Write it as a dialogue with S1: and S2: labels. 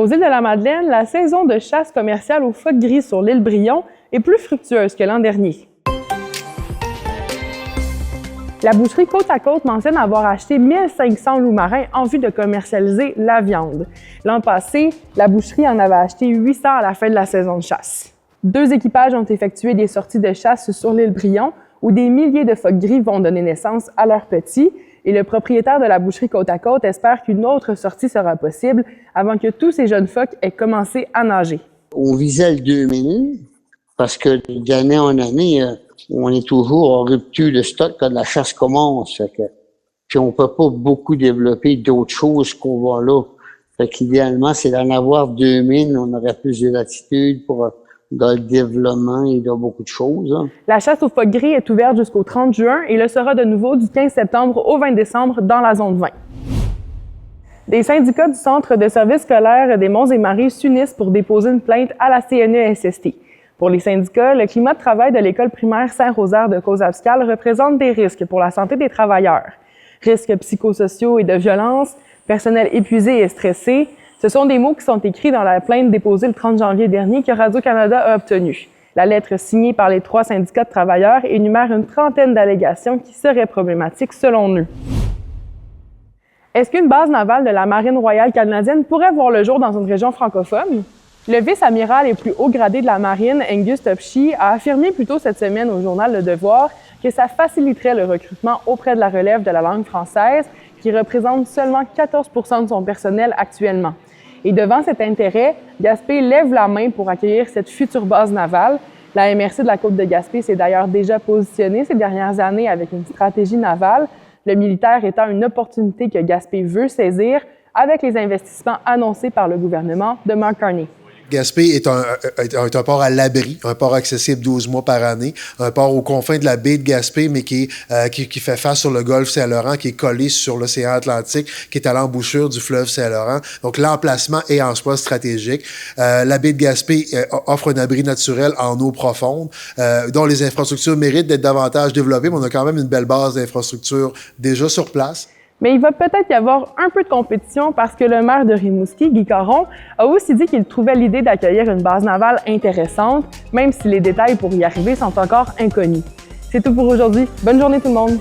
S1: Aux îles de la Madeleine, la saison de chasse commerciale au phoque gris sur l'île Brion est plus fructueuse que l'an dernier. La boucherie Côte à Côte mentionne avoir acheté 1500 loups marins en vue de commercialiser la viande. L'an passé, la boucherie en avait acheté 800 à la fin de la saison de chasse. 2 équipages ont effectué des sorties de chasse sur l'île Brion où des milliers de phoques gris vont donner naissance à leurs petits. Et le propriétaire de la boucherie Côte à Côte espère qu'une autre sortie sera possible avant que tous ces jeunes phoques aient commencé à nager.
S2: On visait le 2000 parce que d'année en année, on est toujours en rupture de stock quand la chasse commence. Puis on peut pas beaucoup développer d'autres choses qu'on voit là. Fait qu'idéalement, c'est d'en avoir 2000, on aurait plus de latitude pour dans le développement et dans beaucoup de choses.
S1: La chasse au phoque gris est ouverte jusqu'au 30 juin et le sera de nouveau du 15 septembre au 20 décembre dans la zone 20. Des syndicats du Centre de services scolaires des Monts-et-Maries s'unissent pour déposer une plainte à la CNESST. Pour les syndicats, le climat de travail de l'école primaire Saint-Rosaire de Causse-Abscale représente des risques pour la santé des travailleurs. Risques psychosociaux et de violence, personnel épuisé et stressé, ce sont des mots qui sont écrits dans la plainte déposée le 30 janvier dernier que Radio-Canada a obtenue. La lettre signée par les 3 syndicats de travailleurs énumère une trentaine d'allégations qui seraient problématiques selon eux. Est-ce qu'une base navale de la Marine royale canadienne pourrait voir le jour dans une région francophone? Le vice-amiral et plus haut gradé de la Marine, Angus Topshee, a affirmé plus tôt cette semaine au journal Le Devoir que ça faciliterait le recrutement auprès de la relève de la langue française, qui représente seulement 14 % de son personnel actuellement. Et devant cet intérêt, Gaspé lève la main pour accueillir cette future base navale. La MRC de la Côte de Gaspé s'est d'ailleurs déjà positionnée ces dernières années avec une stratégie navale, le militaire étant une opportunité que Gaspé veut saisir avec les investissements annoncés par le gouvernement de Mark Carney.
S3: Gaspé est un port à l'abri, un port accessible 12 mois par année, un port aux confins de la baie de Gaspé, mais qui fait face sur le golfe Saint-Laurent, qui est collé sur l'océan Atlantique, qui est à l'embouchure du fleuve Saint-Laurent. Donc, l'emplacement est en soi stratégique. La baie de Gaspé offre un abri naturel en eau profonde, dont les infrastructures méritent d'être davantage développées, mais on a quand même une belle base d'infrastructures déjà sur place.
S1: Mais il va peut-être y avoir un peu de compétition parce que le maire de Rimouski, Guy Caron, a aussi dit qu'il trouvait l'idée d'accueillir une base navale intéressante, même si les détails pour y arriver sont encore inconnus. C'est tout pour aujourd'hui. Bonne journée tout le monde!